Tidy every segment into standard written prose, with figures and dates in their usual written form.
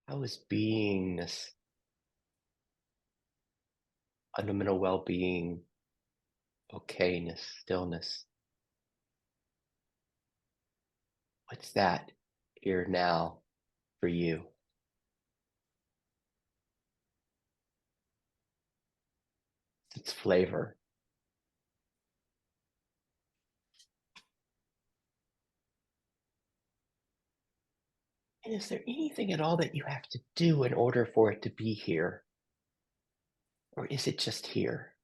How is beingness, fundamental well-being, okayness, stillness? What's that here now for you? Its flavor. And is there anything at all that you have to do in order for it to be here? Or is it just here?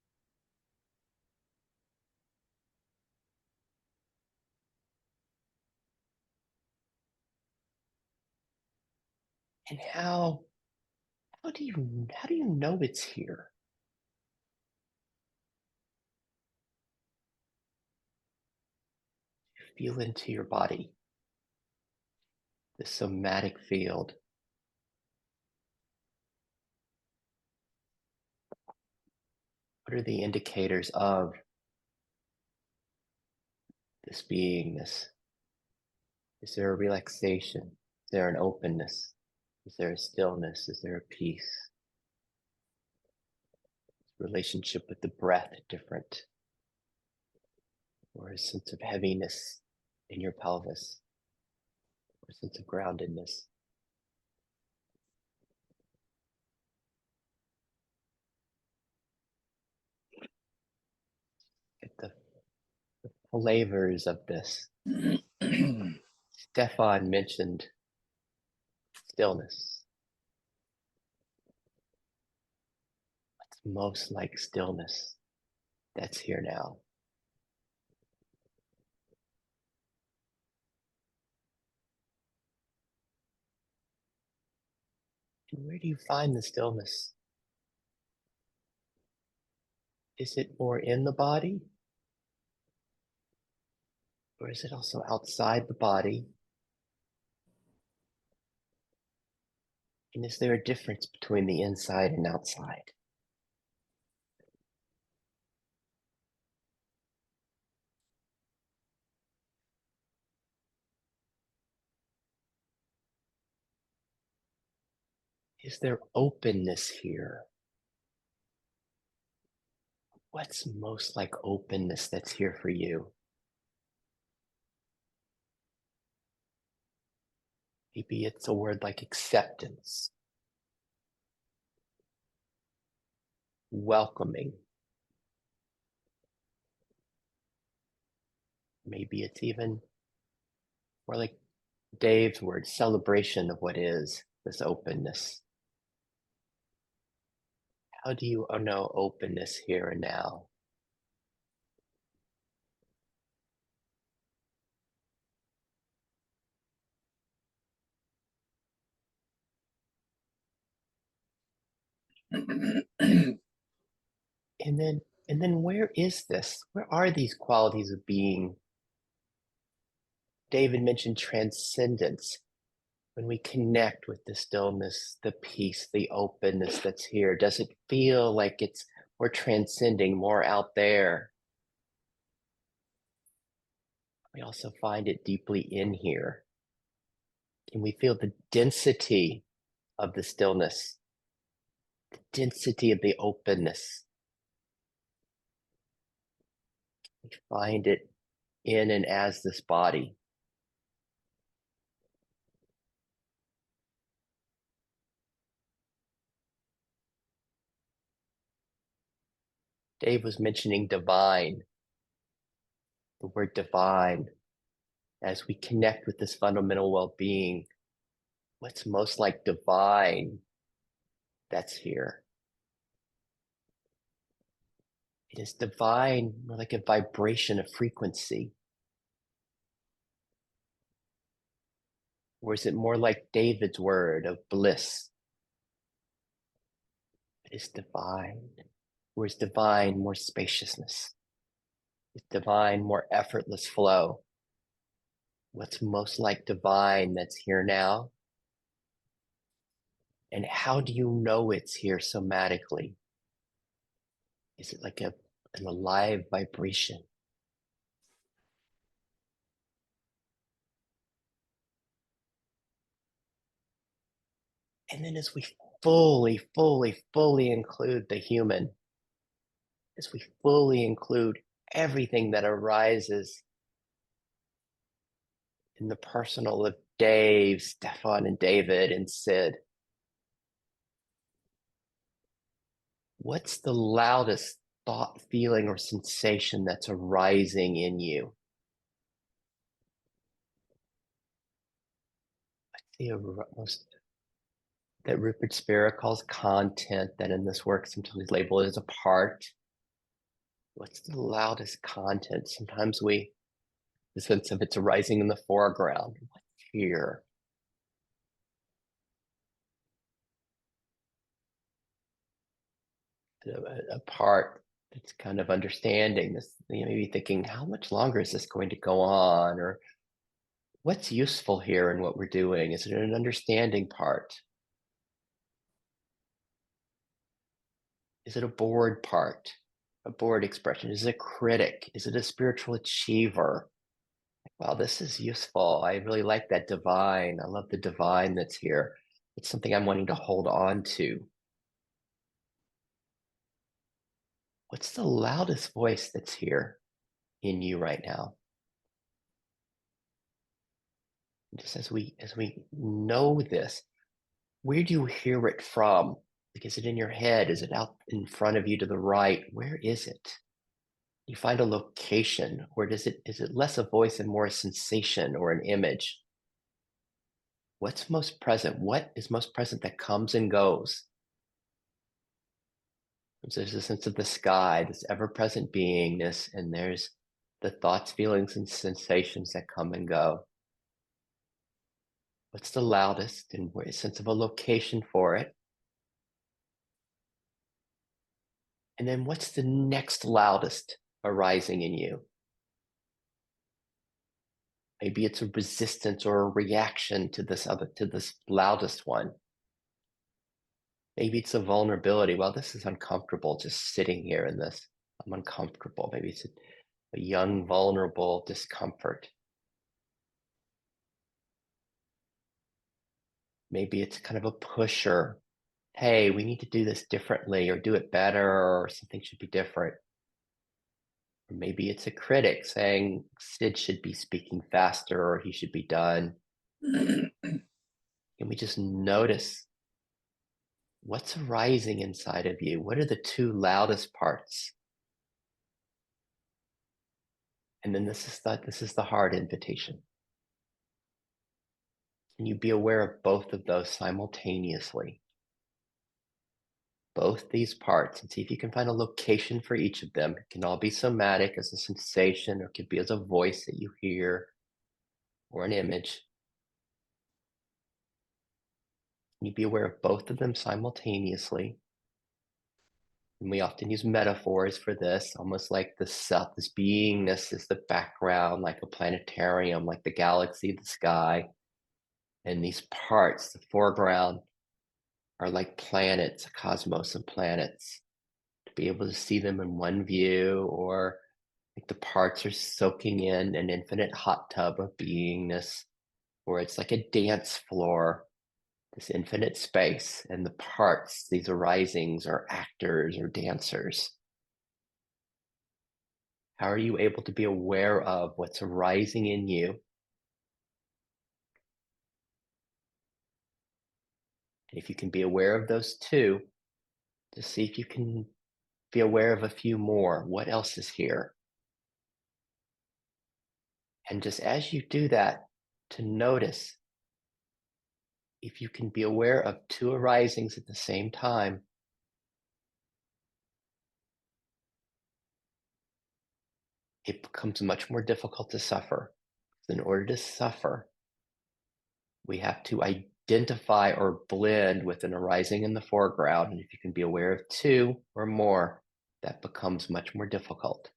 And how do you know it's here? Feel into your body, the somatic field. What are the indicators of this beingness? Is there a relaxation? Is there an openness? Is there a stillness? Is there a peace? Relationship with the breath different? Or a sense of heaviness in your pelvis? Or a sense of groundedness? Get the flavors of this. Stefan mentioned stillness. What's most like stillness that's here now? And where do you find the stillness? Is it more in the body? Or is it also outside the body? And is there a difference between the inside and outside? Is there openness here? What's most like openness that's here for you? Maybe it's a word like acceptance, welcoming. Maybe it's even more like Dave's word, celebration of what is this openness. How do you know openness here and now? And then where is this? Where are these qualities of being? David mentioned transcendence. When we connect with the stillness, the peace, the openness that's here, does it feel like it's we're transcending more out there? We also find it deeply in here. Can we feel the density of the stillness, the density of the openness? We find it in and as this body. Dave was mentioning divine, the word divine. As we connect with this fundamental well-being, what's most like divine that's here? It is divine, more like a vibration, a frequency. Or is it more like David's word of bliss? It is divine. Or is divine more spaciousness? Is divine more effortless flow? What's most like divine that's here now? And how do you know it's here somatically? Is it like an alive vibration? And then as we fully include the human, as we fully include everything that arises in the personal of Dave, Stefan, and David, and Sid, what's the loudest thought, feeling, or sensation that's arising in you? The most that Rupert Spira calls content, that in this work sometimes labeled as a part. What's the loudest content? Sometimes the sense of it's arising in the foreground. What's here? A part that's kind of understanding this, maybe thinking, how much longer is this going to go on? Or what's useful here in what we're doing? Is it an understanding part? Is it a bored part? A bored expression? Is it a critic? Is it a spiritual achiever? Wow, this is useful. I really like that divine. I love the divine that's here. It's something I'm wanting to hold on to. What's the loudest voice that's here in you right now? Just as we know this, where do you hear it from? Like, is it in your head? Is it out in front of you to the right? Where is it? You find a location, or is it less a voice and more a sensation or an image? What's most present? What is most present that comes and goes? There's a sense of the sky, this ever-present beingness, and there's the thoughts, feelings, and sensations that come and go. What's the loudest, and a sense of a location for it? And then what's the next loudest arising in you? Maybe it's a resistance or a reaction to this loudest one. Maybe it's a vulnerability. Well, this is uncomfortable just sitting here in this. I'm uncomfortable. Maybe it's a young, vulnerable discomfort. Maybe it's kind of a pusher. Hey, we need to do this differently or do it better, or something should be different. Or maybe it's a critic saying Sid should be speaking faster or he should be done. Can we just notice what's arising inside of you? What are the two loudest parts? And then this is the hard invitation. Can you be aware of both of those simultaneously? Both these parts, and see if you can find a location for each of them. It can all be somatic as a sensation, or it could be as a voice that you hear or an image. Can you be aware of both of them simultaneously? And we often use metaphors for this, almost like the self, this beingness is the background, like a planetarium, like the galaxy, the sky. And these parts, the foreground, are like planets, a cosmos of planets. To be able to see them in one view, or like the parts are soaking in an infinite hot tub of beingness, or it's like a dance floor, this infinite space, and the parts, these arisings, are actors or dancers. How are you able to be aware of what's arising in you? And if you can be aware of those two, to see if you can be aware of a few more. What else is here? And just as you do that, to notice if you can be aware of two arisings at the same time, it becomes much more difficult to suffer. In order to suffer, we have to identify or blend with an arising in the foreground. And if you can be aware of two or more, that becomes much more difficult.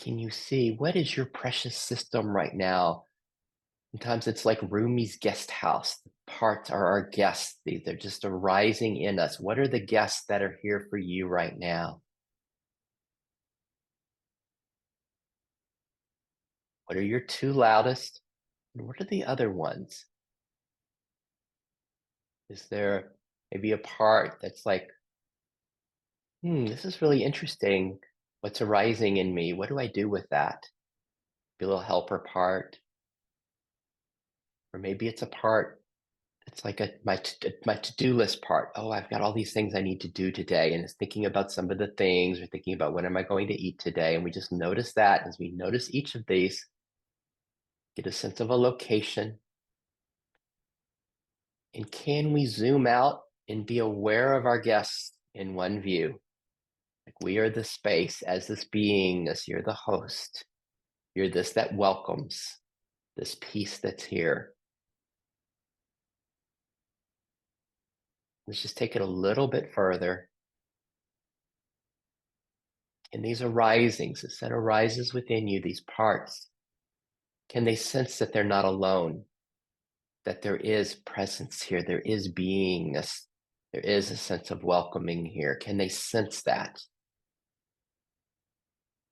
Can you see what is your precious system right now? Sometimes it's like Rumi's guest house. The parts are our guests. They're just arising in us. What are the guests that are here for you right now? What are your two loudest? And what are the other ones? Is there maybe a part that's like, this is really interesting. What's arising in me? What do I do with that? Be a little helper part. Or maybe it's a part, it's like my to-do list part. Oh, I've got all these things I need to do today. And it's thinking about some of the things or thinking about when am I going to eat today? And we just notice that as we notice each of these, get a sense of a location. And can we zoom out and be aware of our guests in one view? Like we are the space as this beingness, you're the host. You're this that welcomes this peace that's here. Let's just take it a little bit further. And these arisings, as that arises within you, these parts, can they sense that they're not alone? That there is presence here, there is beingness, there is a sense of welcoming here. Can they sense that?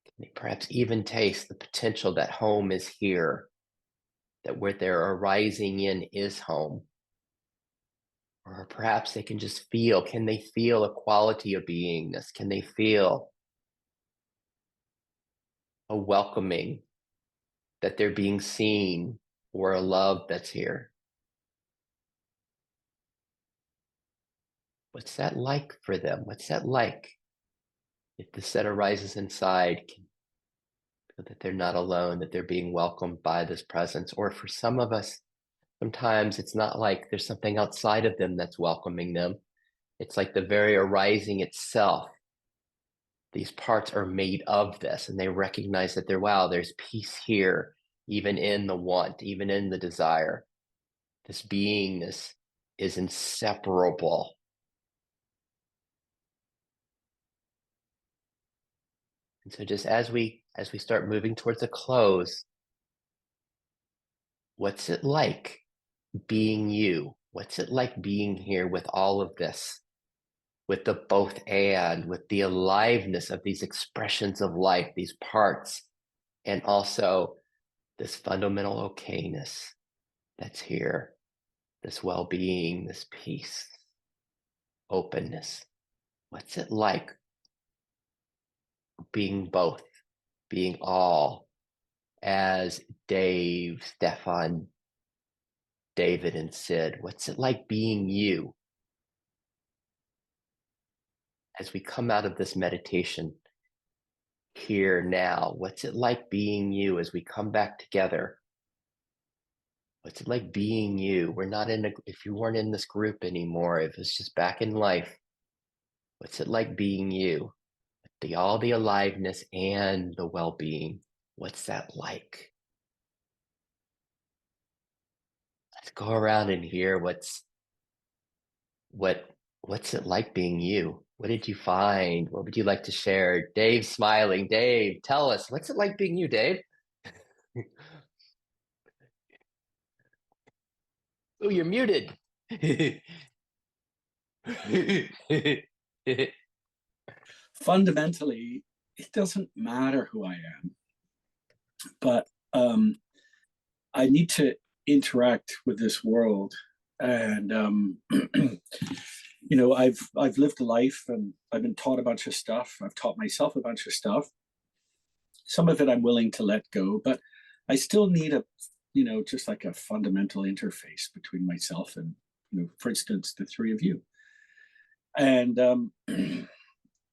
Can they perhaps even taste the potential that home is here, that where they're arising in is home? Or perhaps they can just feel, can they feel a quality of beingness? Can they feel a welcoming, that they're being seen, or a love that's here? What's that like for them? What's that like? If the set arises inside, can feel that they're not alone, that they're being welcomed by this presence. Or for some of us, sometimes it's not like there's something outside of them that's welcoming them. It's like the very arising itself. These parts are made of this, and they recognize that wow, there's peace here, even in the want, even in the desire. This beingness is inseparable. And so just as we start moving towards a close, what's it like being you? What's it like being here with all of this, with the both and, with the aliveness of these expressions of life, these parts, and also this fundamental ok-ness that's here, this well-being, this peace, openness? What's it like being both, being all, as Dave, Stefan, David, and Sid? What's it like being you? As we come out of this meditation here now, what's it like being you as we come back together? What's it like being you? We're not if you weren't in this group anymore, if it's just back in life, what's it like being you? All the aliveness and the well-being. What's that like? Let's go around and hear what's it like being you? What did you find? What would you like to share? Dave's smiling. Dave, tell us, what's it like being you, Dave? Oh, you're muted. Fundamentally, it doesn't matter who I am, but I need to interact with this world. And I've lived a life, and I've been taught a bunch of stuff. I've taught myself a bunch of stuff. Some of it I'm willing to let go, but I still need just like a fundamental interface between myself and, for instance, the three of you. And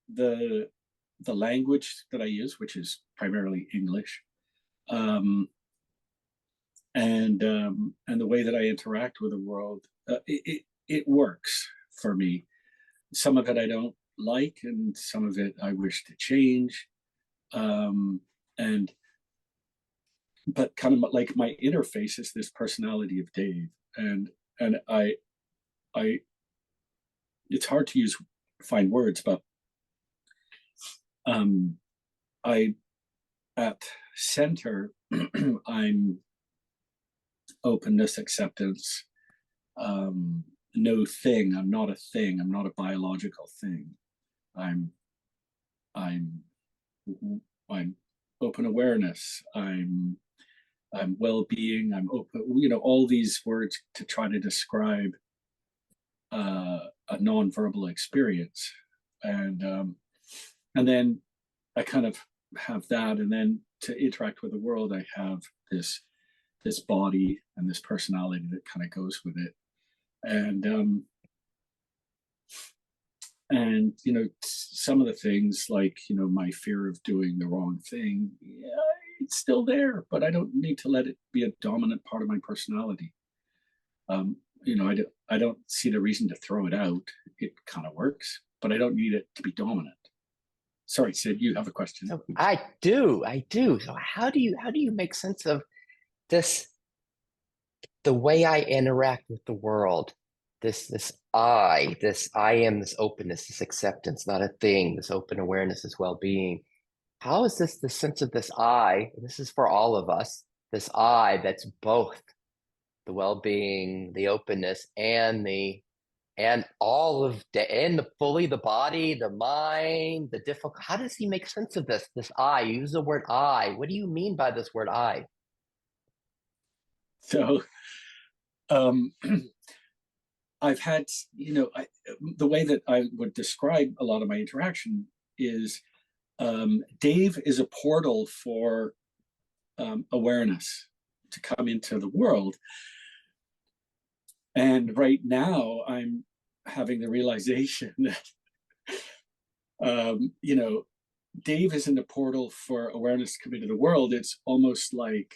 the language that I use, which is primarily English, and the way that I interact with the world, it works for me. Some of it I don't like, and some of it I wish to change. And but kind of like my interface is this personality of Dave, and I it's hard to find words, but I at center I'm openness, acceptance, no thing. I'm not a thing. I'm not a biological thing. I'm I'm I'm open awareness. I'm well-being. I'm open. All these words to try to describe a non-verbal experience, and then I kind of have that, and then to interact with the world, I have this body and this personality that kind of goes with it, and and some of the things, like my fear of doing the wrong thing, yeah, it's still there, but I don't need to let it be a dominant part of my personality. I don't see the reason to throw it out. It kind of works, but I don't need it to be dominant. Sorry, Sid, you have a question. So I do. So how do you make sense of this, the way I interact with the world, this I am, this openness, this acceptance, not a thing, this open awareness, this well-being. How is this the sense of this I, this is for all of us, this I that's both the well-being, the openness, and all of and the fully the body, the mind, the difficult. How does he make sense of this I? You use the word I. What do you mean by this word I? So um, I've had, the way that I would describe a lot of my interaction is, Dave is a portal for awareness to come into the world. And right now I'm having the realization that, Dave isn't a portal for awareness to come into the world. It's almost like,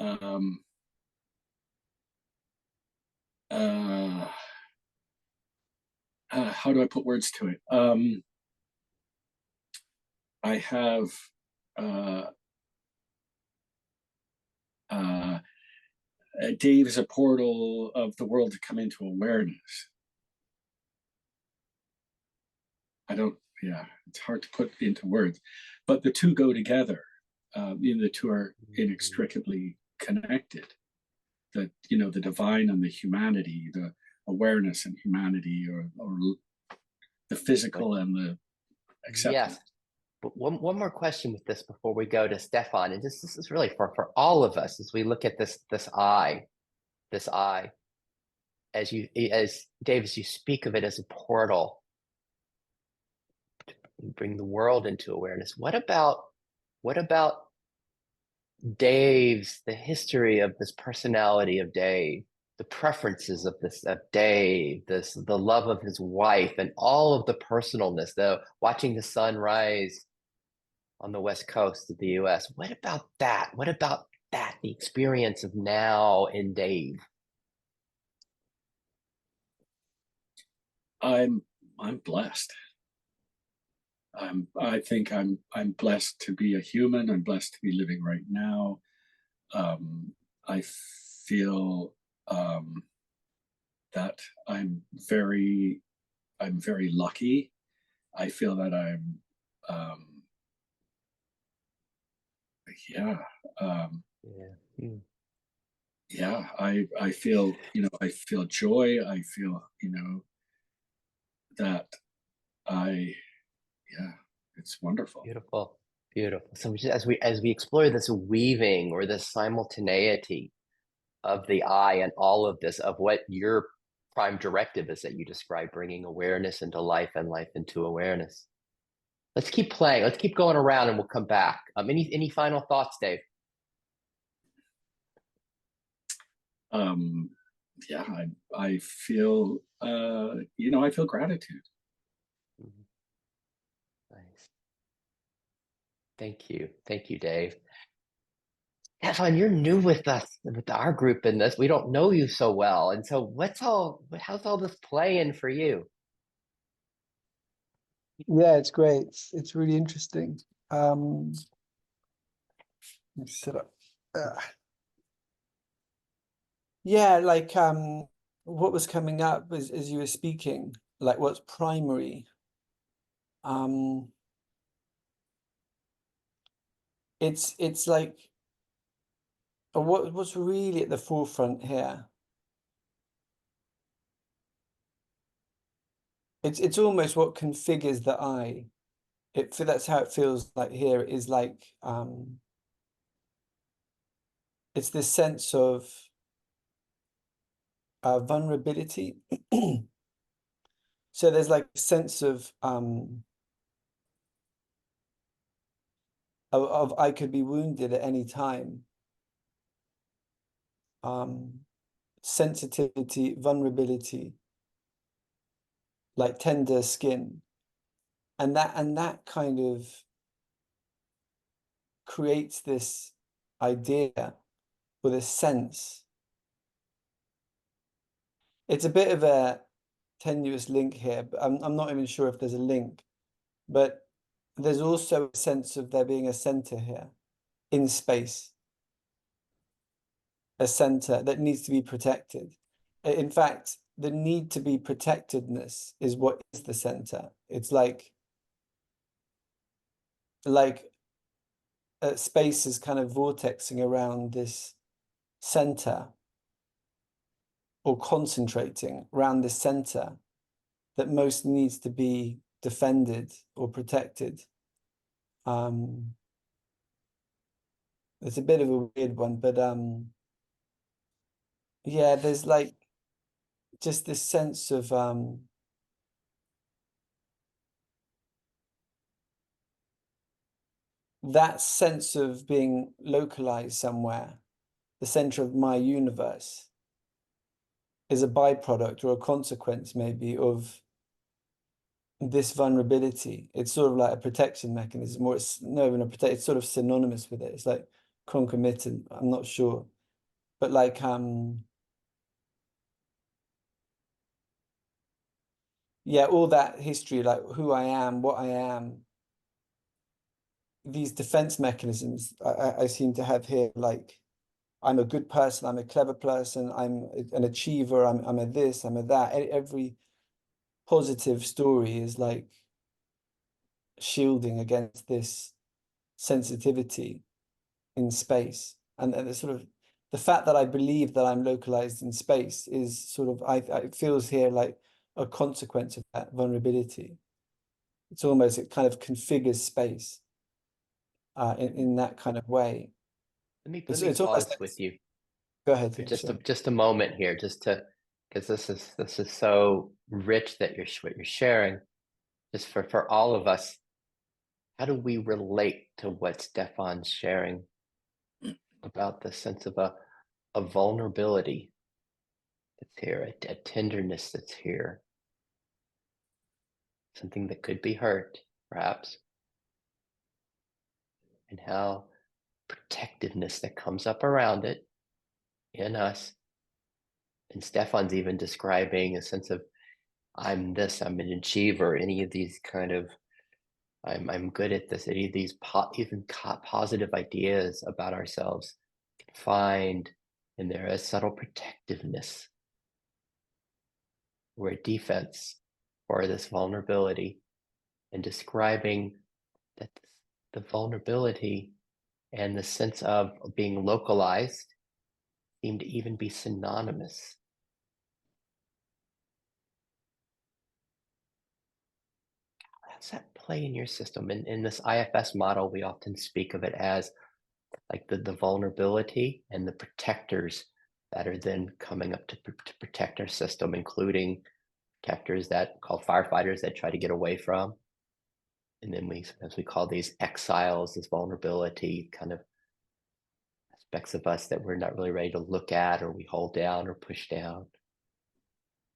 um, how do I put words to it? I have uh, uh, Dave is a portal of the world to come into awareness. Yeah, it's hard to put into words, but the two go together. The two are inextricably connected. The divine and the humanity, the awareness and humanity, or the physical and the acceptance. Yes. But one more question with this before we go to Stefan. And this is really for all of us as we look at this I, as Dave, as you speak of it as a portal, bring the world into awareness. What about Dave's, the history of this personality of Dave, the preferences of Dave, the love of his wife, and all of the personalness, though watching the sun rise on the west coast of the US. What about that? What about that? The experience of now in Dave. I'm blessed. I think I'm blessed to be a human. I'm blessed to be living right now. I feel that I'm very lucky. I feel that I'm yeah Yeah. Mm. yeah. I feel, I feel joy. I feel, that I yeah, it's wonderful. Beautiful, beautiful. So as we explore this weaving or this simultaneity of the I and all of this, of what your prime directive is that you describe, bringing awareness into life and life into awareness. Let's keep playing. Let's keep going around, and we'll come back. Any final thoughts, Dave? um yeah, I feel, I feel gratitude. Mhm. Nice. Thank you, Dave. Stefan, you're new with us, with our group in this. We don't know you so well, and so how's all this playing for you? Yeah, it's great. It's really interesting. Let me sit up. Yeah, like what was coming up as you were speaking, like what's primary. Um, it's like what's really at the forefront here. It's almost what configures the I. That's how it feels like here. It is like it's this sense of vulnerability. So there's like a sense of I could be wounded at any time. Sensitivity, vulnerability, like tender skin, and that kind of creates this idea or this sense. It's a bit of a tenuous link here, but I'm not even sure if there's a link, but there's also a sense of there being a center here in space, a center that needs to be protected. In fact, the need to be protectedness is what is the center. It's like space is kind of vortexing around this center, or concentrating around this center that most needs to be defended or protected. It's a bit of a weird one, but yeah, there's like just this sense of that sense of being localized somewhere, the center of my universe, is a byproduct or a consequence maybe of this vulnerability. It's sort of like a protection mechanism, or it's not even a protect, it's sort of synonymous with it. It's like concomitant, I'm not sure. But like yeah, all that history, like who I am, what I am, these defense mechanisms I seem to have here, like I'm a good person, I'm a clever person, I'm an achiever, I'm a this, I'm a that. Every positive story is like shielding against this sensitivity in space. And the sort of the fact that I believe that I'm localized in space is sort of it feels here like a consequence of that vulnerability. It's almost, it kind of configures space in that kind of way. Let me It's almost pause like, with you go ahead, for yeah, sure. just a moment here, just to, because this is so rich that what you're sharing. Just for all of us, how do we relate to what Stefan's sharing about the sense of a vulnerability that's here, a tenderness that's here, something that could be hurt, perhaps, and how protectiveness that comes up around it in us. And Stefan's even describing a sense of I'm this, I'm an achiever, any of these kind of I'm good at this, any of these even positive ideas about ourselves can find in there a subtle protectiveness or a defense or this vulnerability, and describing that the vulnerability and the sense of being localized seem to even be synonymous. How does that play in your system? In this IFS model, we often speak of it as like the vulnerability and the protectors that are then coming up to protect our system, including protectors that call firefighters that try to get away from. And then sometimes we call these exiles, this vulnerability kind of aspects of us that we're not really ready to look at, or we hold down or push down.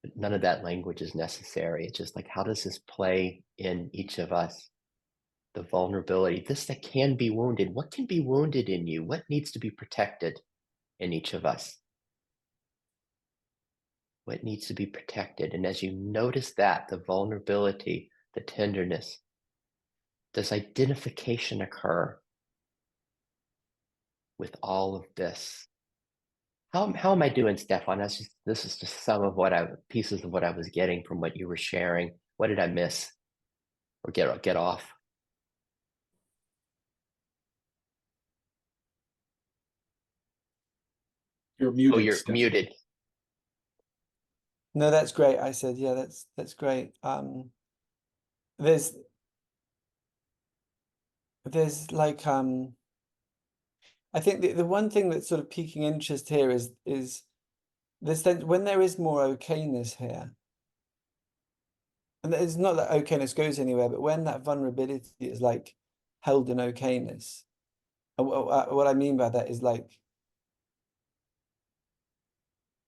But none of that language is necessary. It's just like, how does this play in each of us? The vulnerability, this that can be wounded. What can be wounded in you? What needs to be protected in each of us? What needs to be protected? And as you notice that, the vulnerability, the tenderness, does identification occur with all of this? How am I doing, Stefan? This is just some of pieces of what I was getting from what you were sharing. What did I miss or get off? You're muted, Oh, you're Stefan. muted. No, that's great. I said, yeah, that's great. There's like I think the one thing that's sort of piquing interest here is when there is more okayness here, and it's not that okayness goes anywhere, but when that vulnerability is like held in okayness, and what I mean by that is like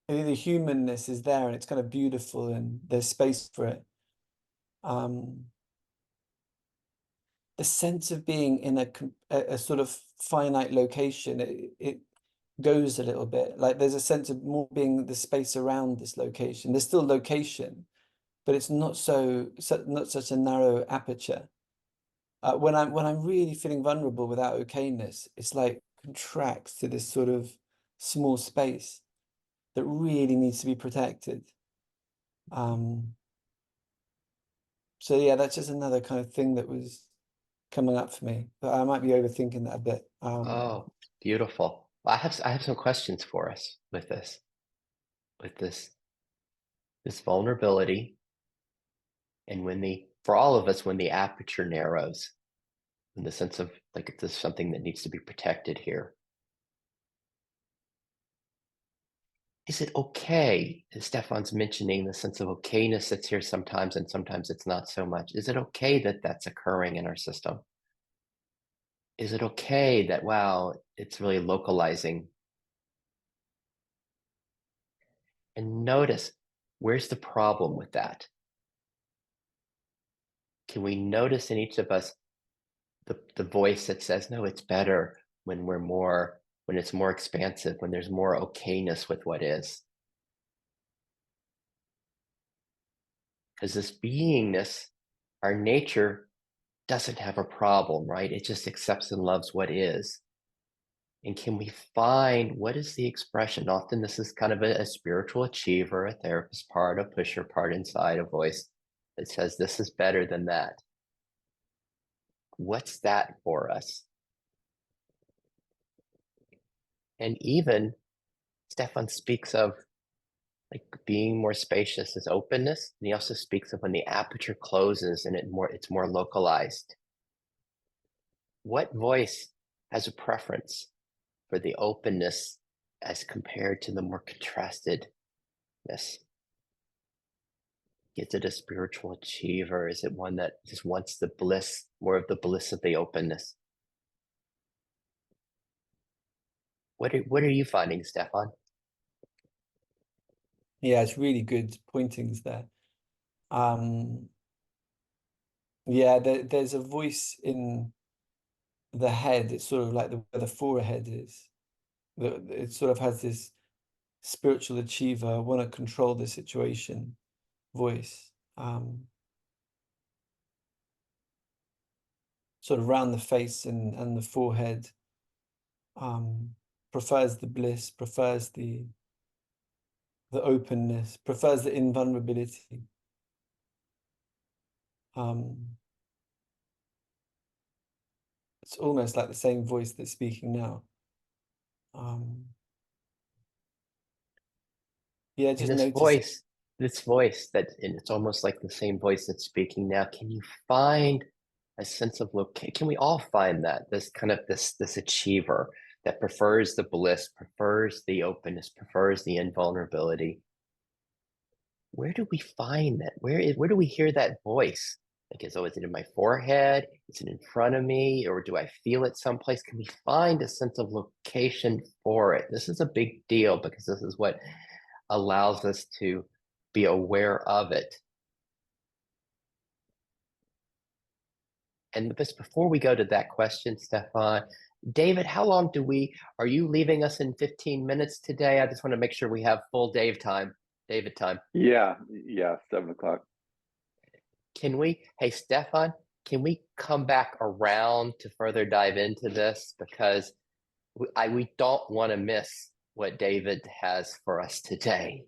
the humanness is there and it's kind of beautiful and there's space for it. The sense of being in a sort of finite location, it goes a little bit. Like there's a sense of more being the space around this location. There's still location, but it's not not such a narrow aperture. When I'm really feeling vulnerable without okayness, it's like contracts to this sort of small space that really needs to be protected. So yeah, that's just another kind of thing that was coming up for me, but I might be overthinking that a bit. Oh, beautiful. Well, I have some questions for us with this vulnerability, and for all of us, when the aperture narrows, in the sense of like there's something that needs to be protected here. Is it okay, as Stefan's mentioning, the sense of okayness that's here sometimes, and sometimes it's not so much. Is it okay that that's occurring in our system? Is it okay that, wow, it's really localizing? And notice, where's the problem with that? Can we notice in each of us the voice that says, no, it's better when when it's more expansive, when there's more okayness with what is? Because this beingness, our nature, doesn't have a problem, right? It just accepts and loves what is. And can we find what is the expression? Often this is kind of a spiritual achiever, a therapist part, a pusher part inside, a voice that says, this is better than that. What's that for us? And even Stefan speaks of like being more spacious as openness. And he also speaks of when the aperture closes and it's more localized. What voice has a preference for the openness as compared to the more contrastedness? Is it a spiritual achiever? Is it one that just wants the bliss, more of the bliss of the openness? What are you finding, Stefan? Yeah, it's really good pointings there. Yeah, there's a voice in the head. It's sort of like where the forehead is. It sort of has this spiritual achiever, want to control the situation voice. Sort of around the face and the forehead. Prefers the bliss, prefers the openness, prefers the invulnerability. It's almost like the same voice that's speaking now. Yeah, just notice. This voice and it's almost like the same voice that's speaking now. Can you find a sense of location? Can we all find that this kind of this achiever that prefers the bliss, prefers the openness, prefers the invulnerability? Where do we find that? Where do we hear that voice? Like, is it in my forehead? Is it in front of me? Or do I feel it someplace? Can we find a sense of location for it? This is a big deal because this is what allows us to be aware of it. And just before we go to that question, Stefan, David, how long are you leaving us in 15 minutes today? I just want to make sure we have full David time. Yeah, 7 o'clock. Hey, Stefan, can we come back around to further dive into this? Because we don't want to miss what David has for us today.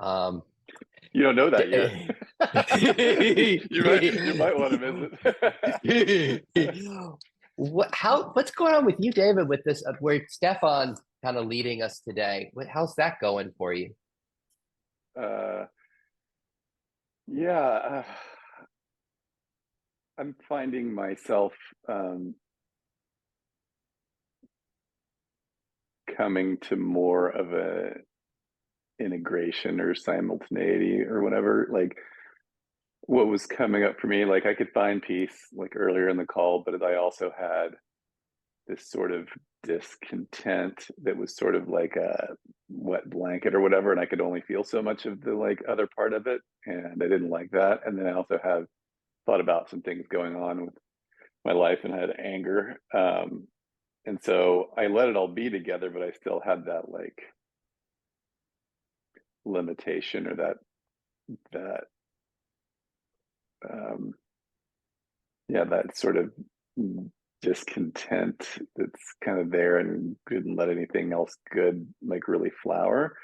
You don't know that yet. you might want to miss it. What's going on with you, David, with this, where Stefan's kind of leading us today? How's that going for you? I'm finding myself coming to more of integration or simultaneity or whatever, like what was coming up for me, like I could find peace like earlier in the call, but I also had this sort of discontent that was sort of like a wet blanket or whatever, and I could only feel so much of the like other part of it, and I didn't like that. And then I also have thought about some things going on with my life and had anger, and so I let it all be together, but I still had that like limitation or that um yeah, that sort of discontent that's kind of there and didn't let anything else good like really flower.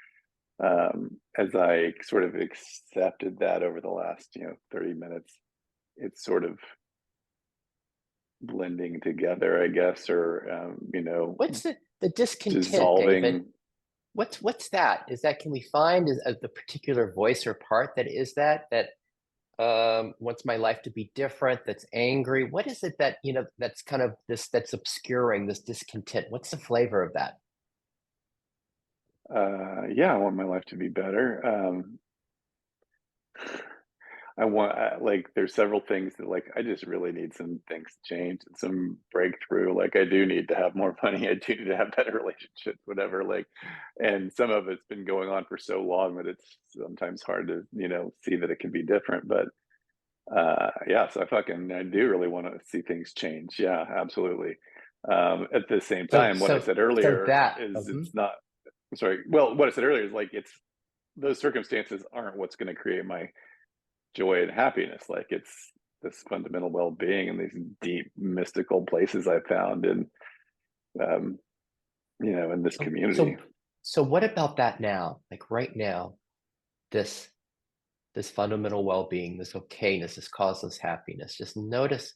As I sort of accepted that over the last 30 minutes, it's sort of blending together, I guess, or What's the discontent, David? dissolving. What's that? Is that, can we find the particular voice or part that is that wants my life to be different, that's angry? What is it that, that's kind of this, that's obscuring this discontent? What's the flavor of that? Yeah, I want my life to be better. I want like there's several things that like I just really need some things to change and some breakthrough. Like I do need to have more money. I do need to have better relationships, whatever. Like, and some of it's been going on for so long that it's sometimes hard to see that it can be different. But yeah, so I do really want to see things change. Yeah, absolutely. At the same So, time, what I so, said so earlier that, is mhm. it's not. I'm sorry. Well, what I said earlier is like it's those circumstances aren't what's going to create my joy and happiness. Like it's this fundamental well-being and these deep mystical places I found in in this so, community. so, so what about that now? Like right now, this this fundamental well-being, this okayness, this causeless happiness. Just notice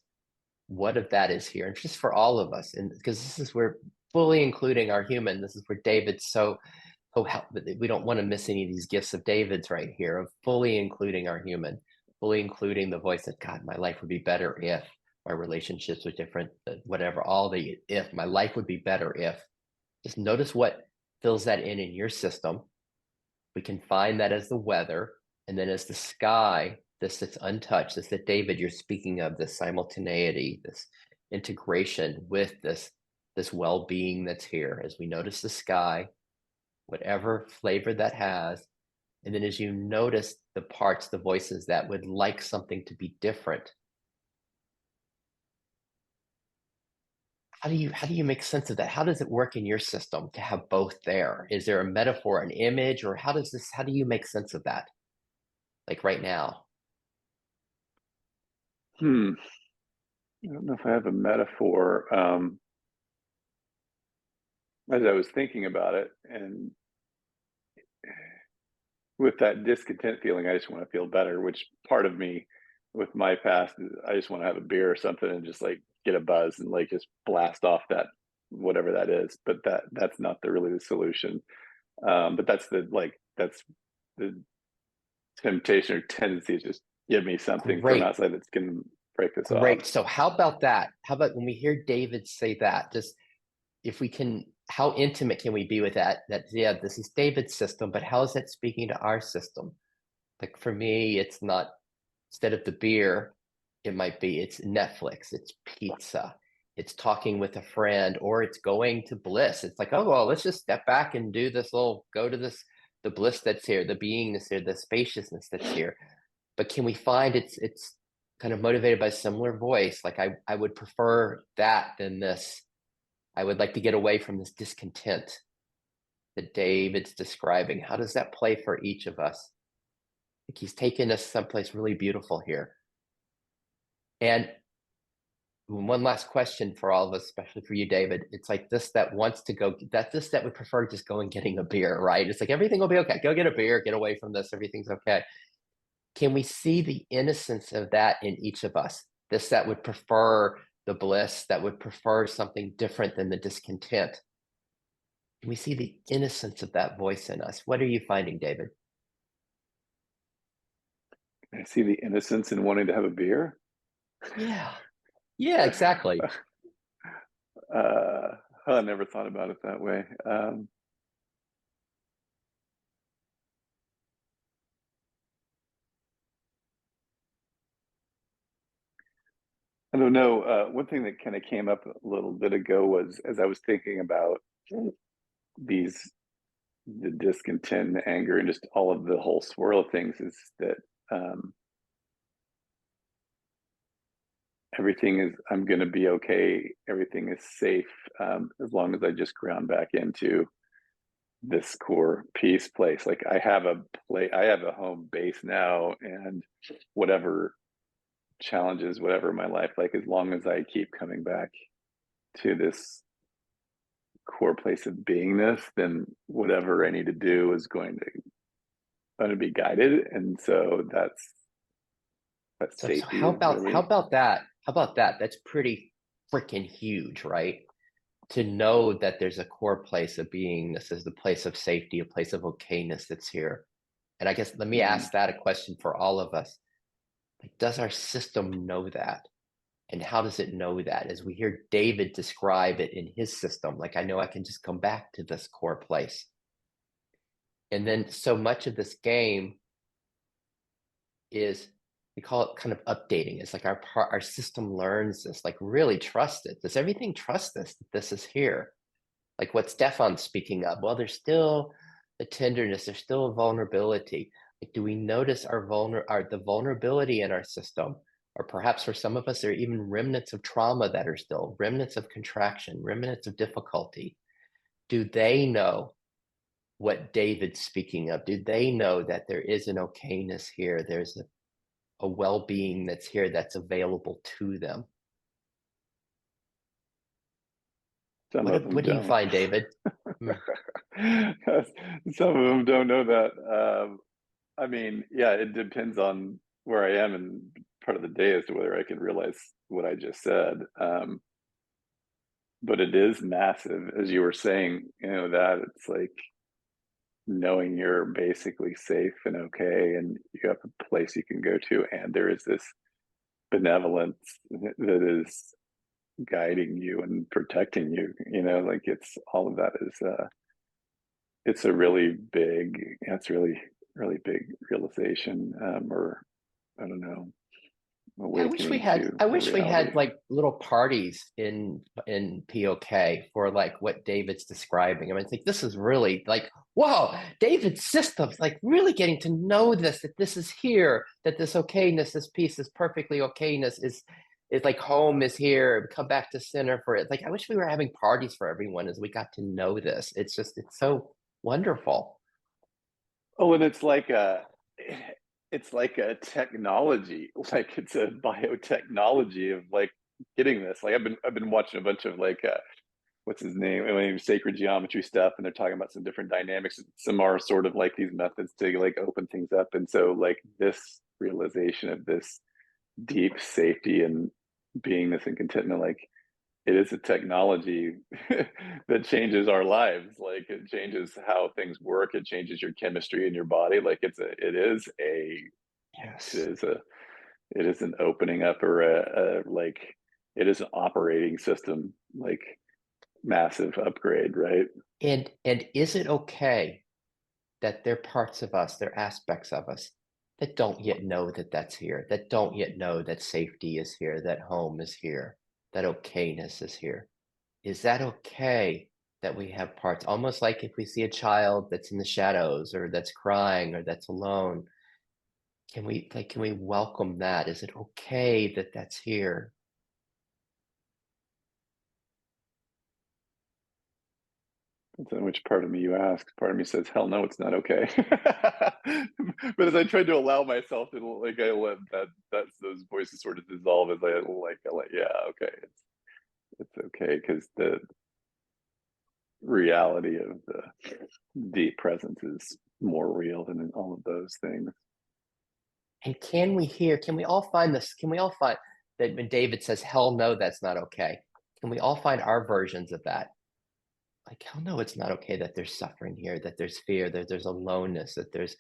what of that is here, and just for all of us, and because this is where fully including our human. This is where David's so help. We don't want to miss any of these gifts of David's right here of fully including our human, fully including the voice that God, my life would be better if my relationships were different, whatever. All the if my life would be better if. Just notice what fills that in your system. We can find that as the weather, and then as the sky, this that's untouched, this that David you're speaking of, this simultaneity, this integration with this well-being that's here. As we notice the sky, whatever flavor that has, and then as you notice the parts, the voices that would like something to be different, how do you make sense of that? How does it work in your system to have both there? Is there a metaphor, an image, or how do you make sense of that? Like right now. I don't know if I have a metaphor. As I was thinking about it, and with that discontent feeling, I just want to feel better, which part of me with my past is I just want to have a beer or something and just like get a buzz and like just blast off that whatever that is. But that's not really the solution. But that's the temptation or tendency is just give me something from Great. outside that's going to break this off. Great. So how about that? How about when we hear David say that, just if we can, how intimate can we be with that? That, yeah, this is David's system, but how is that speaking to our system? Like for me, it's not, instead of the beer, it might be, it's Netflix, it's pizza, it's talking with a friend, or it's going to bliss. It's like, oh, well, let's just step back and do this little, go to this, the bliss that's here, the beingness here, the spaciousness that's here. But can we find it's kind of motivated by similar voice? Like I would prefer that than this. I would like to get away from this discontent that David's describing. How does that play for each of us? Like he's taken us someplace really beautiful here. And one last question for all of us, especially for you, David. It's like this that wants to go, that this that would prefer just going getting a beer, right? It's like everything will be okay. Go get a beer, get away from this, everything's okay. Can we see the innocence of that in each of us? This that would prefer the bliss, that would prefer something different than the discontent. Can we see the innocence of that voice in us? What are you finding, David? I see the innocence in wanting to have a beer. Yeah. Yeah, exactly. uh, I never thought about it that way. I don't know. One thing that kind of came up a little bit ago was as I was thinking about these, the discontent and the anger and just all of the whole swirl of things, is that everything is, I'm going to be okay. Everything is safe as long as I just ground back into this core peace place. Like I have a home base now, and whatever challenges, whatever my life, like as long as I keep coming back to this core place of beingness, then whatever I need to do is going to be guided. And so that's So safety how is about really that? How about that? That's pretty freaking huge, right? To know that there's a core place of beingness, is the place of safety, a place of okayness that's here. And I guess let me ask that a question for all of us. Like, does our system know that? And how does it know that? As we hear David describe it in his system, like I know I can just come back to this core place. And then so much of this game is, we call it kind of updating. It's like our system learns this, like really trust it. Does everything trust this, that this is here? Like what Stefan's speaking of. Well, there's still a tenderness, there's still a vulnerability. Like, do we notice the vulnerability in our system? Or perhaps for some of us, there are even remnants of trauma that are still, remnants of contraction, remnants of difficulty. Do they know what David's speaking of? Do they know that there is an okayness here? There's a well-being that's here that's available to them? What do you find, David? Some of them don't know that. I mean, yeah, it depends on where I am and part of the day as to whether I can realize what I just said. But it is massive, as you were saying, that it's like knowing you're basically safe and okay, and you have a place you can go to, and there is this benevolence that is guiding you and protecting you, like it's all of that is it's a really big, it's really big realization, or I don't know, Yeah, awakening to I the wish we had reality. like little parties in POK for like what David's describing. I mean, it's like this is really like, whoa, David's systems, like really getting to know this, that this is here, that this okayness, this peace, this perfectly okayness is like home is here, come back to center for it. Like I wish we were having parties for everyone as we got to know this. It's so wonderful. Oh, and it's like a technology, like it's a biotechnology of like getting this. Like I've been watching a bunch of like what's his name? I mean, sacred geometry stuff, and they're talking about some different dynamics. Some are sort of like these methods to like open things up, and so like this realization of this deep safety and beingness and contentment, like it is a technology that changes our lives. Like it changes how things work. It changes your chemistry in your body. Like Yes. it is an opening up, or like it is an operating system, like massive upgrade, right? And is it okay that there are parts of us, there are aspects of us that don't yet know that that's here, that don't yet know that safety is here, that home is here, that okayness is here? Is that okay that we have parts, almost like if we see a child that's in the shadows or that's crying or that's alone, can we welcome that? Is it okay that that's here? Depends on which part of me you ask. Part of me says, "Hell no, it's not okay." But as I try to allow myself to, like, I let those voices sort of dissolve as I like, yeah, okay, it's okay, because the reality of the deep presence is more real than all of those things. And can we all find this? Can we all find that when David says, hell no, that's not okay? Can we all find our versions of that? Like, hell no, it's not okay that there's suffering here, that there's fear, that there's aloneness, that there's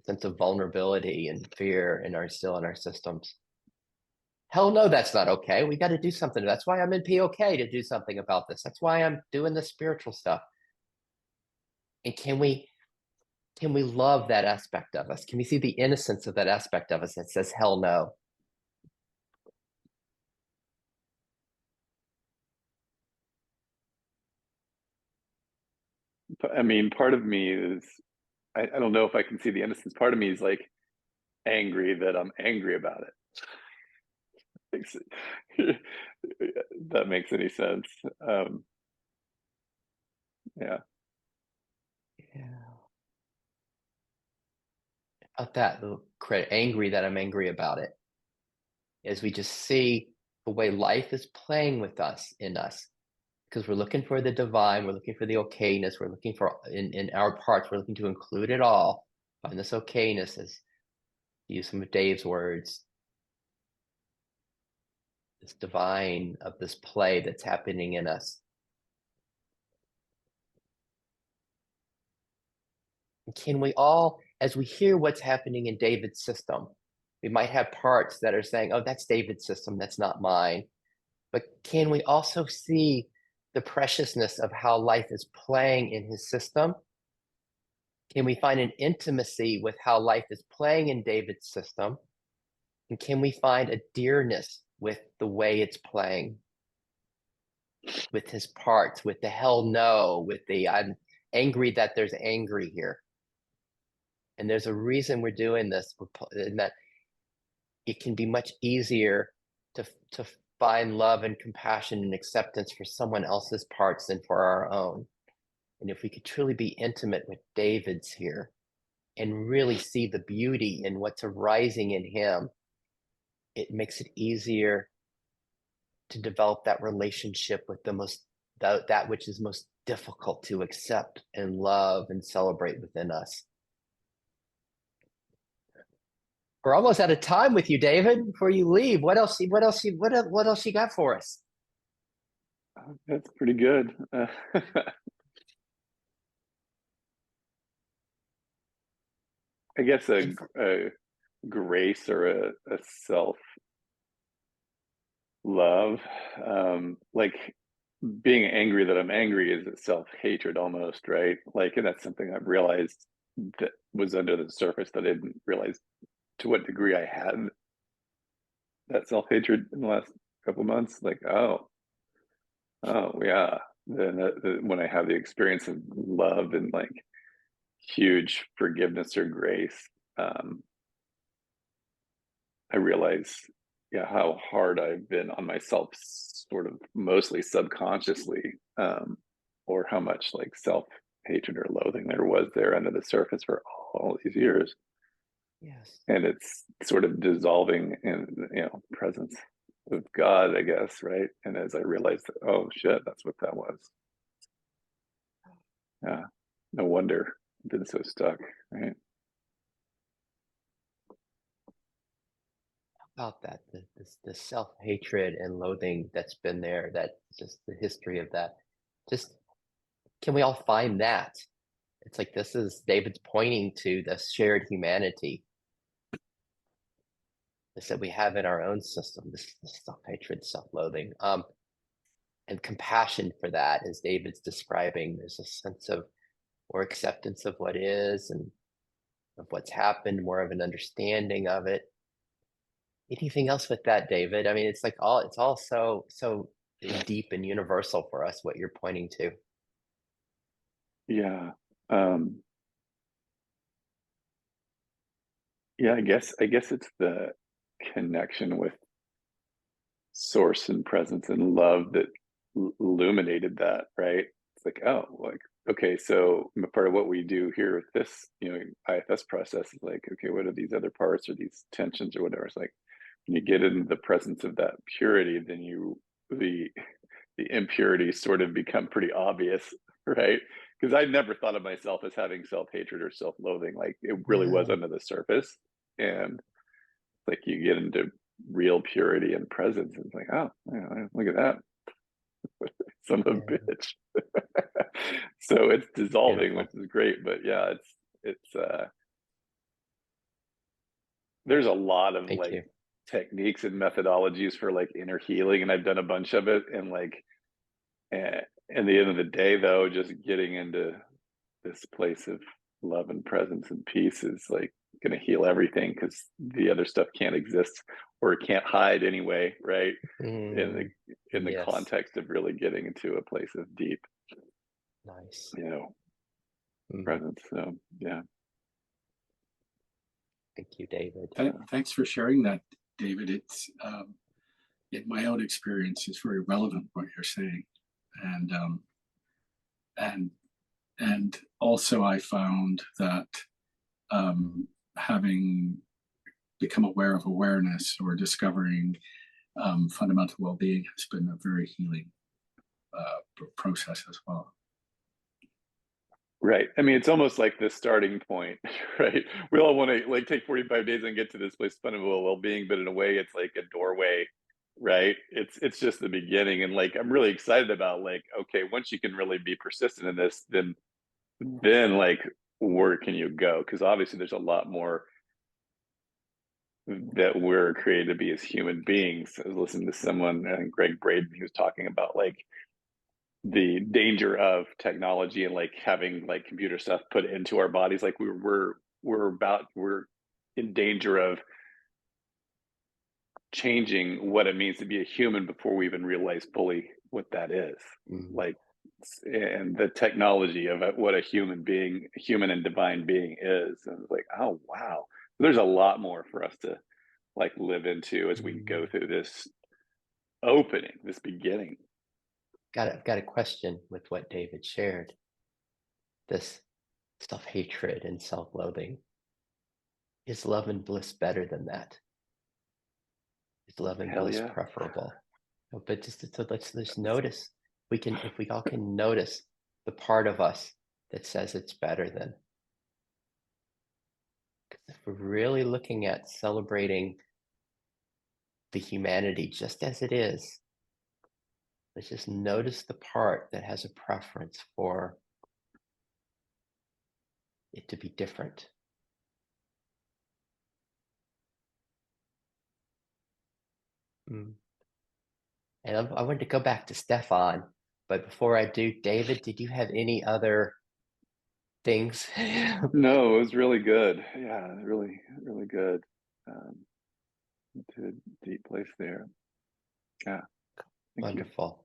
a sense of vulnerability and fear in our systems. Hell no, that's not okay. We got to do something. That's why I'm in POK, to do something about this. That's why I'm doing the spiritual stuff. And can we love that aspect of us? Can we see the innocence of that aspect of us that says hell no? I mean, part of me is, I don't know if I can see the innocence. Part of me is like angry that I'm angry about it. That makes any sense. Yeah. Yeah. About that, angry that I'm angry about it, as we just see the way life is playing with us, in us, because we're looking for the divine, we're looking for the okayness, we're looking for in our parts, we're looking to include it all, find this okayness, as to use some of Dave's words, this divine of this play that's happening in us. Can we all, as we hear what's happening in David's system, we might have parts that are saying, oh, that's David's system, that's not mine. But can we also see the preciousness of how life is playing in his system? Can we find an intimacy with how life is playing in David's system? And can we find a dearness with the way it's playing? With his parts, with the hell no, with the I'm angry that there's angry here. And there's a reason we're doing this, in that it can be much easier to find love and compassion and acceptance for someone else's parts than for our own. And if we could truly be intimate with David's here and really see the beauty in what's arising in him, it makes it easier to develop that relationship with that which is most difficult to accept and love and celebrate within us. We're almost out of time with you, David. Before you leave, what else you got for us? That's pretty good. I guess a grace or a self love, like being angry that I'm angry is a self-hatred almost, right? Like, and that's something I've realized that was under the surface that I didn't realize to what degree I had that self-hatred in the last couple of months. Like, oh yeah. Then when I have the experience of love and like huge forgiveness or grace, I realize, yeah, how hard I've been on myself, sort of mostly subconsciously, or how much like self-hatred or loathing there was there under the surface for all these years. Yes. And it's sort of dissolving in, presence of God, I guess, right? And as I realized that, oh shit, that's what that was. Yeah, no wonder I've been so stuck, right? About that, the self-hatred and loathing that's been there, that just the history of that. Just, can we all find that? It's like, this is David's pointing to the shared humanity. This that we have in our own system, this self-hatred, self-loathing, and compassion for that, as David's describing. There's a sense of more acceptance of what is and of what's happened, more of an understanding of it. Anything else with that, David? I mean, it's all so deep and universal for us, what you're pointing to. Yeah. Yeah, I guess it's the connection with source and presence and love that illuminated that, right? It's like, oh, like, okay, so part of what we do here with this, IFS process is like, okay, what are these other parts or these tensions or whatever? It's like, when you get into the presence of that purity, then the impurities sort of become pretty obvious, right? Because I never thought of myself as having self-hatred or self-loathing. Like, it really was under the surface. And like, you get into real purity and presence, and it's like, oh, look at that. Son of a bitch. So it's dissolving, which is great. But yeah, it's there's a lot of techniques and methodologies for like inner healing, and I've done a bunch of it. And like, at the end of the day, though, just getting into this place of love and presence and peace is like going to heal everything, because the other stuff can't exist, or it can't hide anyway, right? In the context of really getting into a place of deep, nice, presence. So yeah. Thank you, David. Thanks for sharing that, David. It's in my own experience, it's very relevant what you're saying, and also I found that having become aware of awareness or discovering fundamental well-being has been a very healing process as well. Right. I mean, it's almost like the starting point, right? We all want to like take 45 days and get to this place, fundamental well-being, but in a way, it's like a doorway, right? It's just the beginning, and like I'm really excited about like, okay, once you can really be persistent in this, then like where can you go? Because obviously, there's a lot more that we're created to be as human beings. I was listening to someone, I think Greg Braden, he was talking about like the danger of technology and like having like computer stuff put into our bodies. Like we're in danger of changing what it means to be a human before we even realize fully what that is. Like, and the technology of what a human and divine being is. And it's like, oh wow, there's a lot more for us to like live into as we go through this opening, this beginning. Got a question with what David shared. This self-hatred and self-loathing. Is love and bliss better than that? Is love and bliss preferable? But so let's notice. If we all can notice the part of us that says it's better than. If we're really looking at celebrating the humanity just as it is, let's just notice the part that has a preference for it to be different. And I wanted to go back to Stefan, but before I do, David, did you have any other things? No, it was really good. Yeah, really, really good. To a deep place there. Yeah. Wonderful.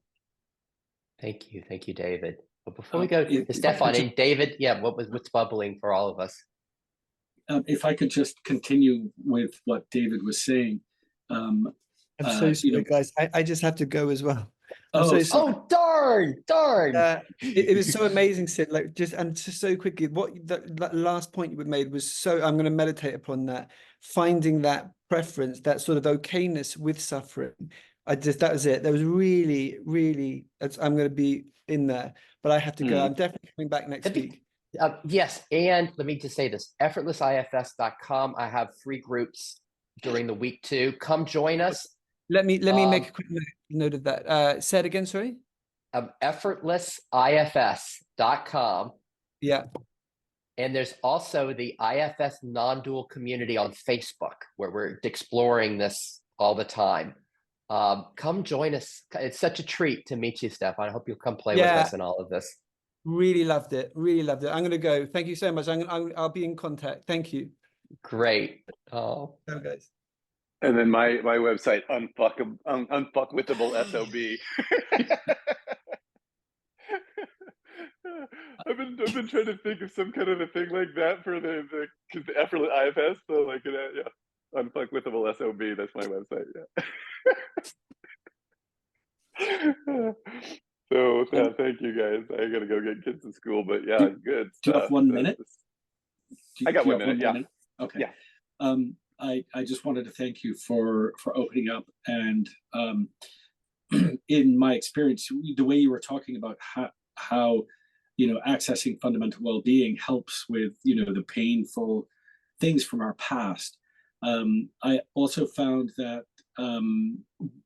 Thank you, David. But before we go to Stefan and David, yeah, what's bubbling for all of us? If I could just continue with what David was saying. I'm so sorry, guys. I just have to go as well. Oh, darn! It was so amazing, Sid. Like, just so quickly, what that last point you made was so. I'm going to meditate upon that. Finding that preference, that sort of okay-ness with suffering. That was it. That was really, really. I'm going to be in there, but I have to go. I'm definitely coming back next week. Yes, and let me just say this: effortlessifs.com. I have free groups during the week too. Come join us. Let me make a quick note of that. Say it again, sorry. Effortlessifs.com. Yeah. And there's also the IFS non-dual community on Facebook, where we're exploring this all the time. Come join us. It's such a treat to meet you, Stefan. I hope you'll come play with us in all of this. Really loved it. Really loved it. I'm going to go. Thank you so much. I'll be in contact. Thank you. Great. Oh, guys. And then my website, unfuckwithable SOB. I've been trying to think of some kind of a thing like that for the effortless IFS. So like yeah, unfuckwithable SOB. That's my website. Yeah. So thank you guys. I gotta go get kids to school, but yeah, good stuff. Do you have 1 minute? I got 1 minute. Yeah. Okay. Yeah. I just wanted to thank you for opening up, and in my experience, the way you were talking about how accessing fundamental well-being helps with the painful things from our past. I also found that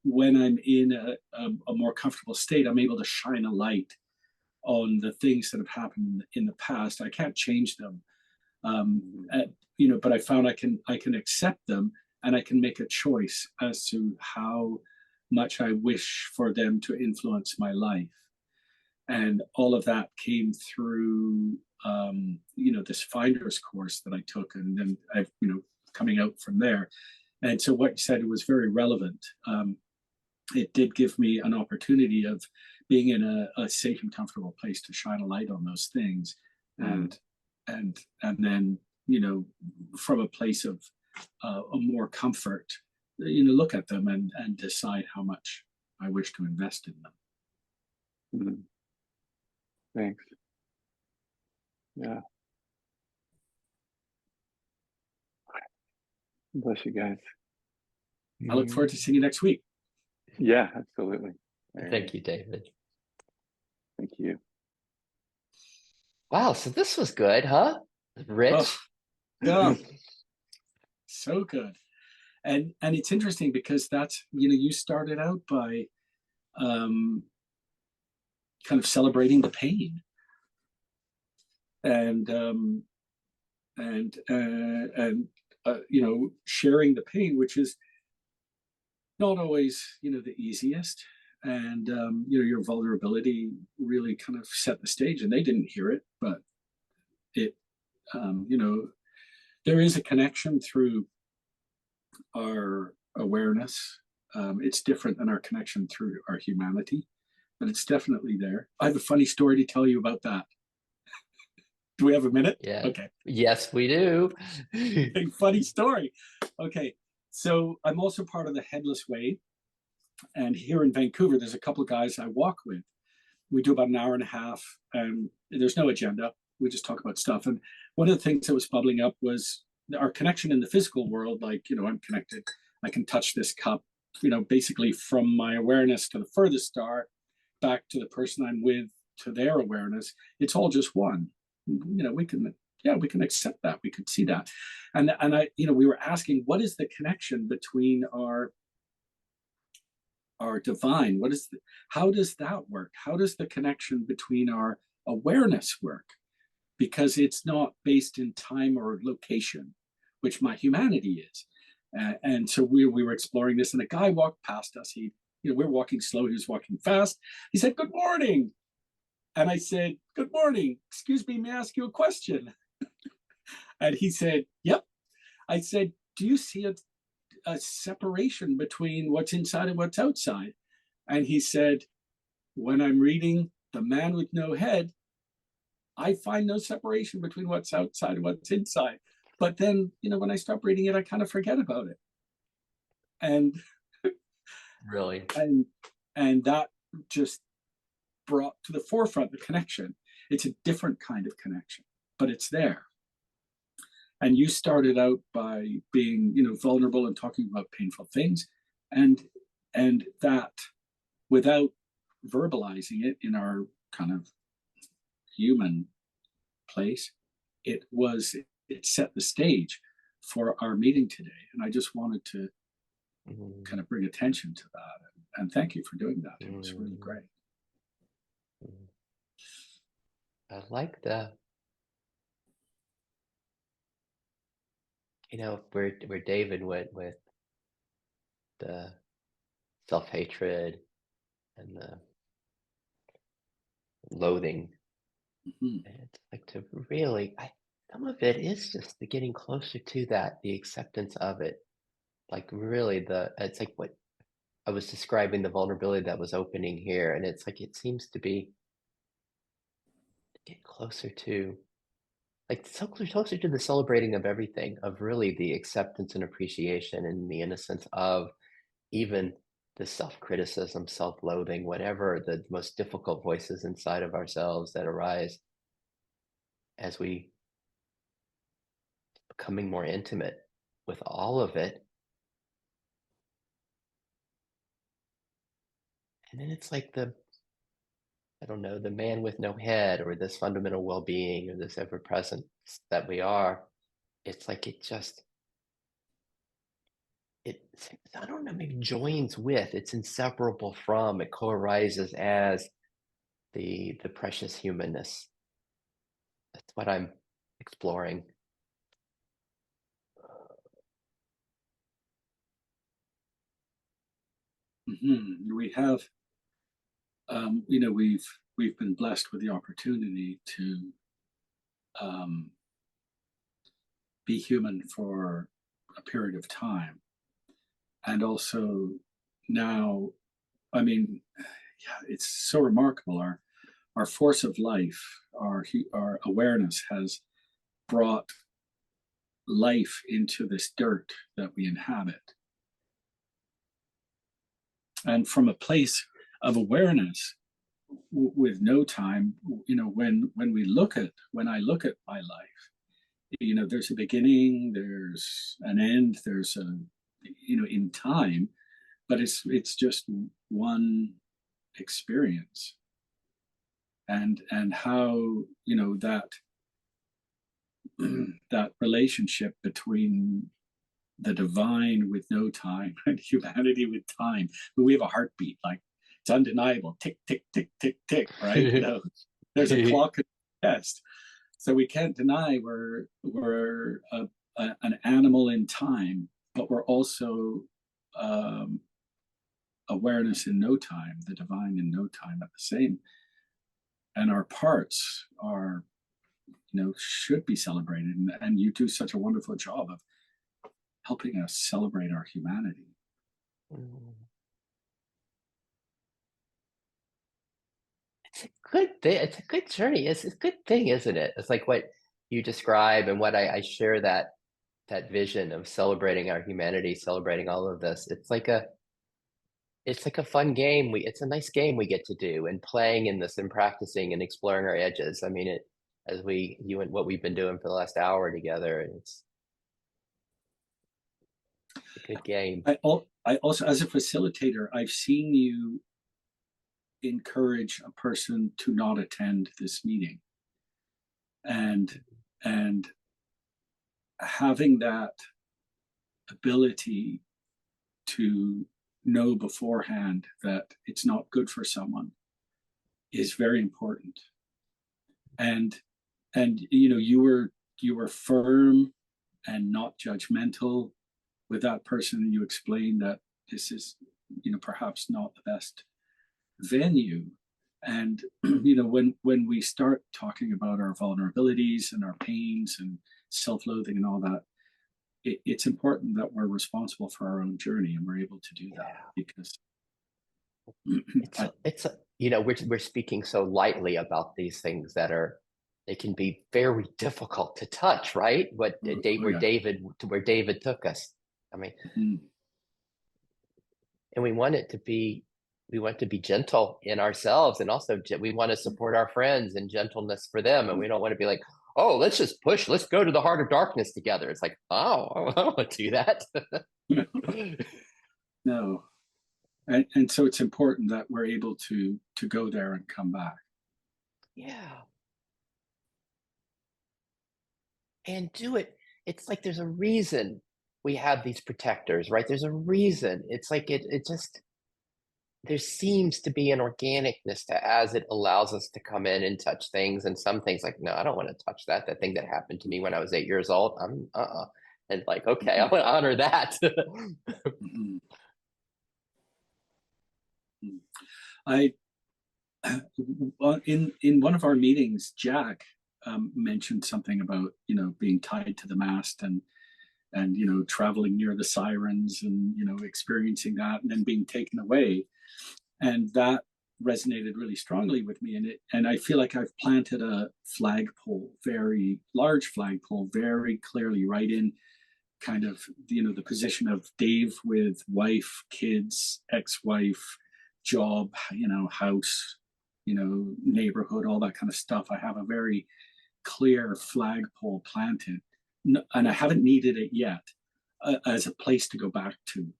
when I'm in a more comfortable state, I'm able to shine a light on the things that have happened in the past. I can't change them. But I found I can accept them, and I can make a choice as to how much I wish for them to influence my life. And all of that came through, this finder's course that I took, and then I've, coming out from there. And so what you said was very relevant. It did give me an opportunity of being in a safe and comfortable place to shine a light on those things. And and then, you know, from a place of a more comfort, you know, look at them and decide how much I wish to invest in them. Mm. Thanks. Yeah. Bless you guys. I look forward to seeing you next week. Yeah, absolutely. Thank you, David. Thank you. Wow, so this was good, huh? Rich. Oh, yeah. So good. And it's interesting because that's, you know, you started out by kind of celebrating the pain and you know, sharing the pain, which is not always, you know, the easiest. And you know, your vulnerability really kind of set the stage, and they didn't hear it, but it you know, there is a connection through our awareness. It's different than our connection through our humanity, but it's definitely there. I have a funny story to tell you about that. Do we have a minute? Yeah. Okay. Yes, we do. A funny story. Okay. So I'm also part of the Headless Way. And here in Vancouver, there's a couple of guys I walk with. We do about an hour and a half, and there's no agenda. We just talk about stuff. And one of the things that was bubbling up was our connection in the physical world. Like, you know, I'm connected. I can touch this cup, you know, basically from my awareness to the furthest star, back to the person I'm with, to their awareness. It's all just one. You know, we can accept that. We could see that. And I, you know, we were asking, what is the connection between our divine? How does that work? How does the connection between our awareness work? Because it's not based in time or location, which my humanity is. And so we were exploring this, and a guy walked past us. You know, we're walking slow, he was walking fast. He said, "Good morning." And I said, "Good morning. Excuse me, may I ask you a question?" And he said, "Yep." I said, "Do you see a separation between what's inside and what's outside?" And he said, "When I'm reading The Man with No Head, I find no separation between what's outside and what's inside. But then, you know, when I stop reading it, I kind of forget about it." And Really? and that just brought to the forefront the connection. It's a different kind of connection, but it's there. And you started out by being, you know, vulnerable and talking about painful things, and that, without verbalizing it in our kind of human place, it set the stage for our meeting today. And I just wanted to kind of bring attention to that, and thank you for doing that. It was really great. I like that. You know, where David went with the self-hatred and the loathing. Mhm. And it's like to really, some of it is just the getting closer to that, the acceptance of it. Like really it's like what I was describing, the vulnerability that was opening here. And it's like, it seems to be getting closer to, like so closer to the celebrating of everything, of really the acceptance and appreciation and the innocence of even the self-criticism, self-loathing, whatever the most difficult voices inside of ourselves that arise as we becoming more intimate with all of it. And then it's like I don't know, the man with no head, or this fundamental well-being, or this ever-presence that we are. It's like I don't know, maybe joins with, it's inseparable from, it co-arises as the precious humanness. That's what I'm exploring. Mm-hmm. We have, you know, we've been blessed with the opportunity to be human for a period of time, and also now, I mean, yeah, it's so remarkable. Our force of life, our awareness has brought life into this dirt that we inhabit. And from a place of awareness, with no time, when I look at my life, there's a beginning, there's an end, there's a, in time, but it's just one experience. And how, that relationship between the divine with no time and humanity with time. We have a heartbeat, like it's undeniable, tick, tick, tick, tick, tick, right? There's a clock in the chest. So we can't deny we're an animal in time, but we're also awareness in no time, the divine in no time at the same. And our parts are, should be celebrated. And you do such a wonderful job of helping us celebrate our humanity. It's a good thing. It's a good journey. It's a good thing, isn't it? It's like what you describe and what I share, that vision of celebrating our humanity, celebrating all of this. It's like a fun game. It's a nice game we get to do, and playing in this and practicing and exploring our edges. I mean, you and what we've been doing for the last hour together, it's a good game. I also, as a facilitator, I've seen you encourage a person to not attend this meeting, and having that ability to know beforehand that it's not good for someone is very important. And you were firm and not judgmental with that person. You explained that this is, perhaps not the best venue. And when we start talking about our vulnerabilities and our pains and self-loathing and all that, it's important that we're responsible for our own journey, and we're able to do that, because we're speaking so lightly about these things they can be very difficult to touch, right? Where David took us. I mean, and we want to be gentle in ourselves, and also we want to support our friends in gentleness for them, and we don't want to be like, oh, let's just push, let's go to the heart of darkness together. It's like, oh, I don't want to do that. No. And so it's important that we're able to go there and come back. Yeah. And do it. It's like there's a reason we have these protectors, right? There's a reason. It's like it just, there seems to be an organicness to, as it allows us to come in and touch things, and some things like, no, I don't want to touch that thing that happened to me when I was 8 years old. And like, okay, I want to honor that. In one of our meetings, Jack mentioned something about being tied to the mast and traveling near the sirens and experiencing that and then being taken away, and that resonated really strongly with me. And I feel like I've planted a flagpole, very large flagpole, very clearly right in kind of the position of Dave with wife, kids, ex-wife, job, house, neighborhood, all that kind of stuff. I have a very clear flagpole planted, and I haven't needed it yet as a place to go back to.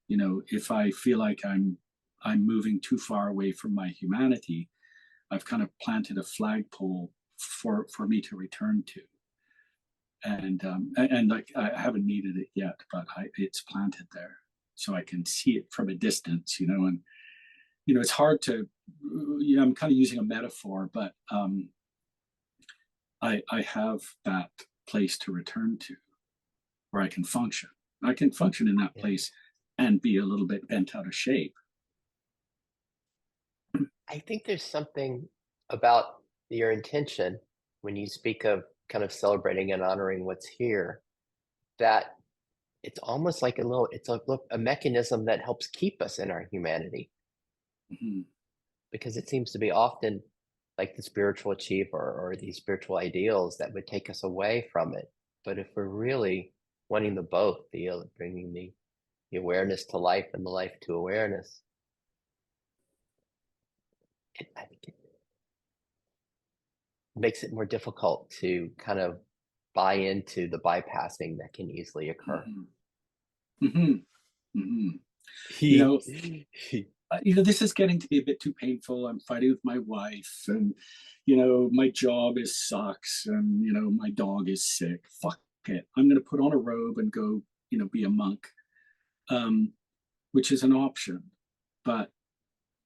If I feel like I'm moving too far away from my humanity, I've kind of planted a flagpole for me to return to. And like, I haven't needed it yet, but it's planted there, so I can see it from a distance, and it's hard to, I'm kind of using a metaphor, but I have that place to return to where I can function. I can function in that place and be a little bit bent out of shape. I think there's something about your intention when you speak of kind of celebrating and honoring what's here, that it's almost like a mechanism that helps keep us in our humanity. Because it seems to be often like the spiritual achiever or these spiritual ideals that would take us away from it. But if we're really wanting the both, bringing the awareness to life and the life to awareness, I think it makes it more difficult to kind of buy into the bypassing that can easily occur. Mm-hmm. Mm-hmm. You know, this is getting to be a bit too painful. I'm fighting with my wife, and my job sucks, and my dog is sick. Fuck it. I'm going to put on a robe and go, be a monk, which is an option, but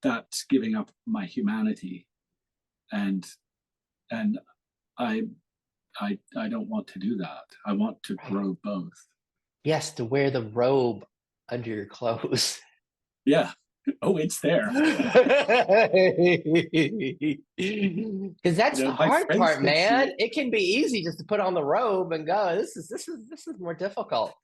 that's giving up my humanity, and I don't want to do that. I want to grow both. Yes, to wear the robe under your clothes. Yeah. Oh, it's there. Because that's the hard part, man. It can be easy just to put on the robe and go. This is more difficult.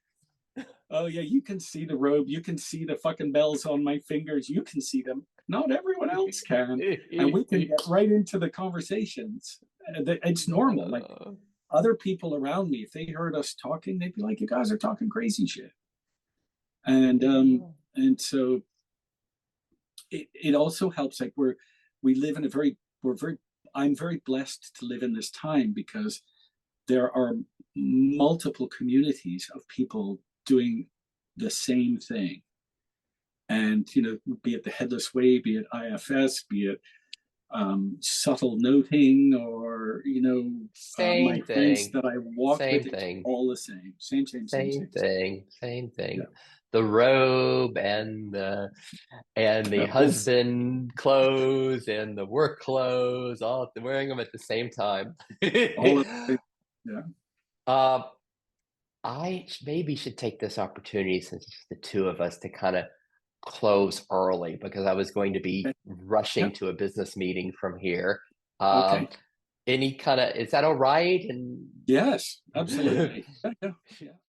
Oh yeah, you can see the robe. You can see the fucking bells on my fingers. You can see them. Not everyone else can. And we can get right into the conversations. It's normal. Like other people around me, if they heard us talking, they'd be like, "You guys are talking crazy shit." And so it also helps. Like we live in I'm very blessed to live in this time because there are multiple communities of people doing the same thing. And, be it the Headless Way, be it IFS, be it subtle noting, or, my friends that I walk with, it's all the same. Same thing. Yeah. The robe and the husband clothes and the work clothes, all wearing them at the same time. All of it. Yeah. I maybe should take this opportunity, since it's the two of us, to kind of close early, because I was going to be rushing to a business meeting from here. Okay. Any kind of, is that all right? And yes, absolutely. Yeah.